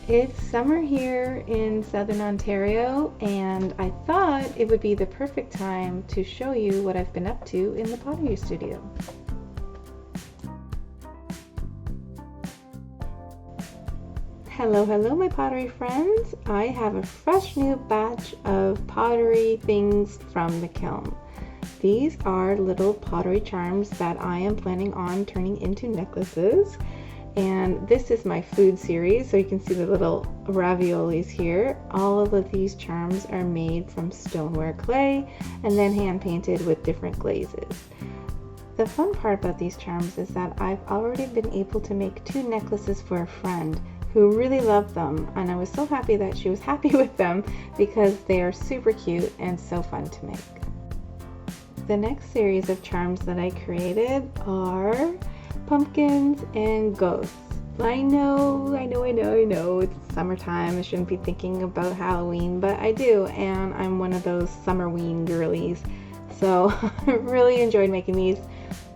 It's summer here in Southern Ontario, and I thought it would be the perfect time to show you what I've been up to in the pottery studio. Hello my pottery friends. I have a fresh new batch of pottery things from the kiln. These are little pottery charms that I am planning on turning into necklaces. And this is my food series, so you can see the little raviolis here. All of these charms are made from stoneware clay and then hand painted with different glazes. The fun part about these charms is that I've already been able to make 2 necklaces for a friend who really loved them, and I was so happy that she was happy with them because they are super cute and so fun to make. The next series of charms that I created are pumpkins and ghosts. I know, it's summertime. I shouldn't be thinking about Halloween, but I do, and I'm one of those summerween girlies. So I really enjoyed making these.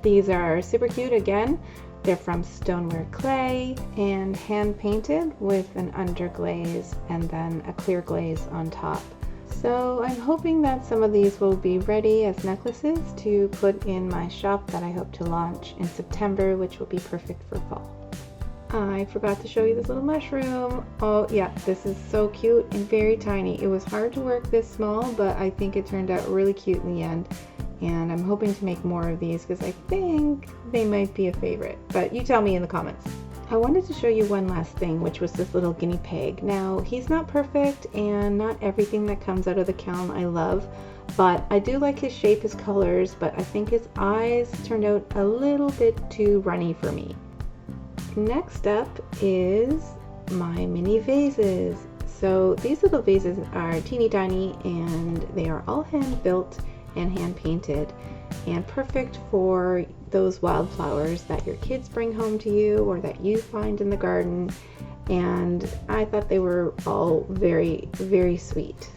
These are super cute again. They're from stoneware clay and hand painted with an underglaze and then a clear glaze on top. So I'm hoping that some of these will be ready as necklaces to put in my shop that I hope to launch in September, which will be perfect for fall. I forgot to show you this little mushroom. Oh yeah, this is so cute and very tiny. It was hard to work this small, but I think it turned out really cute in the end. And I'm hoping to make more of these because I think they might be a favorite. But you tell me in the comments. I wanted to show you one last thing, which was this little guinea pig. Now, he's not perfect and not everything that comes out of the kiln I love, but I do like his shape, his colors, but I think his eyes turned out a little bit too runny for me. Next up is my mini vases. So these little vases are teeny tiny and they are all hand built and hand painted and perfect for those wildflowers that your kids bring home to you or that you find in the garden. And I thought they were all very, very sweet.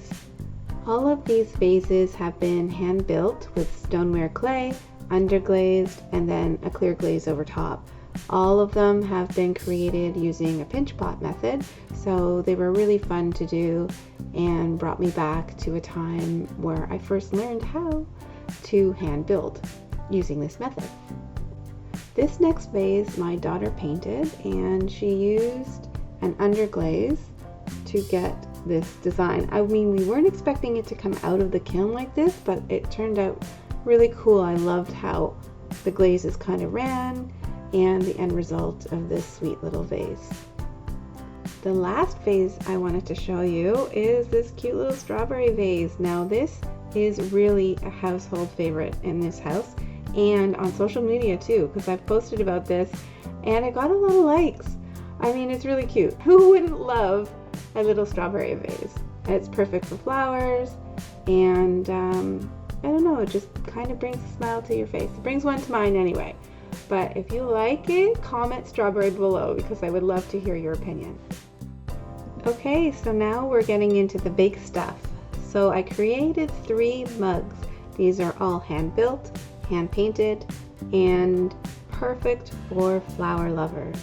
All of these vases have been hand built with stoneware clay, underglazed, and then a clear glaze over top. All of them have been created using a pinch pot method, so they were really fun to do and brought me back to a time where I first learned how to hand build using this method. This next vase my daughter painted, and she used an underglaze to get this design. I mean, we weren't expecting it to come out of the kiln like this, but it turned out really cool. I loved how the glazes kind of ran and the end result of this sweet little vase. The last vase I wanted to show you is this cute little strawberry vase. Now this is really a household favorite in this house and on social media too, because I've posted about this and I got a lot of likes. I mean, it's really cute. Who wouldn't love a little strawberry vase? It's perfect for flowers, and I don't know, it just kind of brings a smile to your face. It brings one to mine anyway. But if you like it, comment strawberry below because I would love to hear your opinion. Okay, so now we're getting into the big stuff. So I created 3 mugs. These are all hand built, hand painted, and perfect for flower lovers.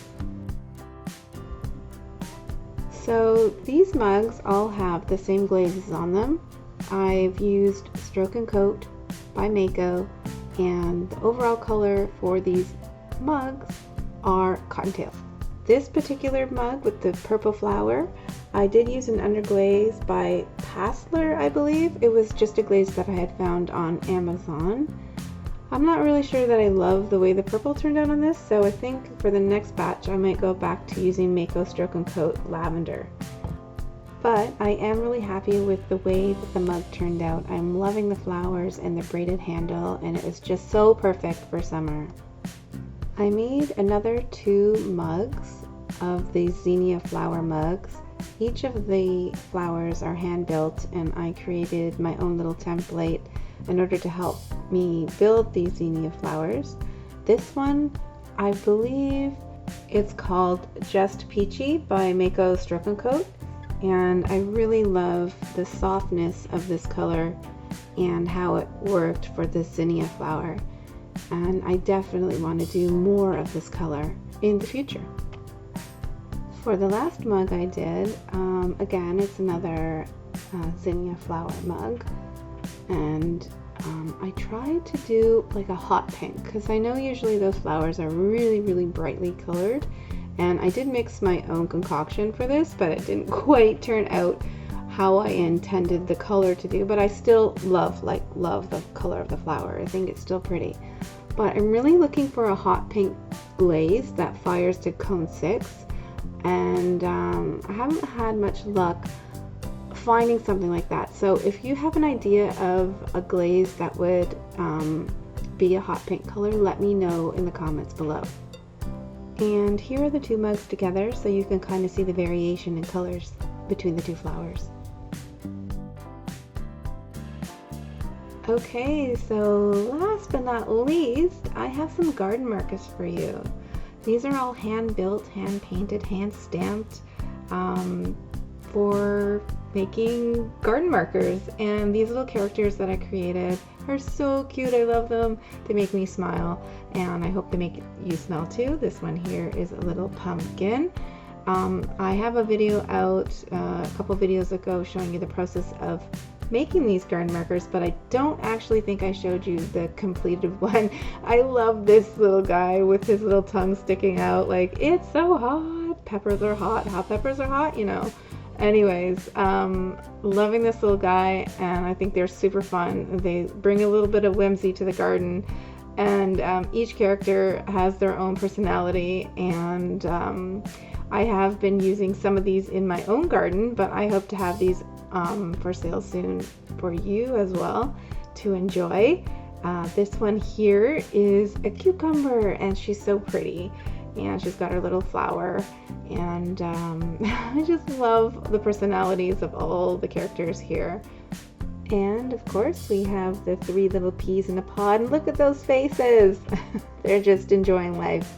So these mugs all have the same glazes on them. I've used Stroke and Coat by Mako, and the overall color for these mugs are Cottontail. This particular mug with the purple flower, I did use an underglaze by Passler, I believe. It was just a glaze that I had found on Amazon. I'm not really sure that I love the way the purple turned out on this, so I think for the next batch I might go back to using Mako Stroke and Coat Lavender. But I am really happy with the way that the mug turned out. I'm loving the flowers and the braided handle, and it was just so perfect for summer. I made another 2 mugs of these Zinnia flower mugs. Each of the flowers are hand built, and I created my own little template in order to help me build these Zinnia flowers. This one, I believe it's called Just Peachy by Mako Stroke and Coat, and I really love the softness of this color and how it worked for this Zinnia flower, and I definitely want to do more of this color in the future. For the last mug I did, again, it's another zinnia flower mug, and I tried to do like a hot pink because I know usually those flowers are really brightly colored, and I did mix my own concoction for this, but it didn't quite turn out how I intended the color to do, but I still love the color of the flower. I think it's still pretty, but I'm really looking for a hot pink glaze that fires to cone 6, and I haven't had much luck finding something like that. So if you have an idea of a glaze that would be a hot pink color, let me know in the comments below. And here are the two mugs together so you can kind of see the variation in colors between the two flowers. Okay, so last but not least, I have some garden markers for you. These are all hand built, hand painted, hand stamped for making garden markers, and these little characters that I created are so cute. I love them. They make me smile, and I hope they make you smile too. This one here is a little pumpkin. I have a video out a couple videos ago showing you the process of making these garden markers, but I don't actually think I showed you the completed one. I love this little guy with his little tongue sticking out. Like, it's so hot. Peppers are hot. Hot peppers are hot, you know. Anyways, loving this little guy, and I think they're super fun. They bring a little bit of whimsy to the garden, and each character has their own personality, and I have been using some of these in my own garden, but I hope to have these for sale soon for you as well to enjoy. This one here is a cucumber, and she's so pretty, and she's got her little flower, and I just love the personalities of all the characters here. And of course we have the 3 little peas in a pod, and look at those faces. They're just enjoying life,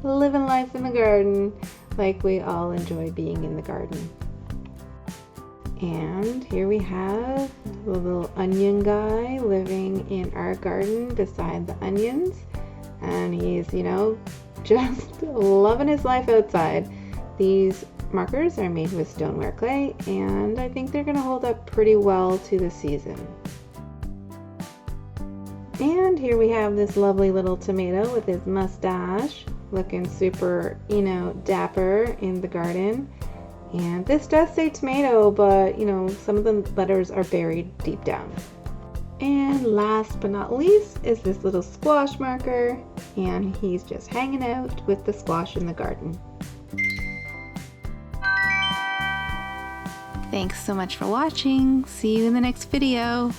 living life in the garden like we all enjoy being in the garden. And here we have the little onion guy living in our garden beside the onions, and he's, you know, just loving his life outside. These markers are made with stoneware clay, and I think they're going to hold up pretty well to the season. And here we have this lovely little tomato with his mustache, looking super, you know, dapper in the garden. And this does say tomato, but you know, some of the letters are buried deep down. And last but not least is this little squash marker, and he's just hanging out with the squash in the garden. Thanks so much for watching. See you in the next video.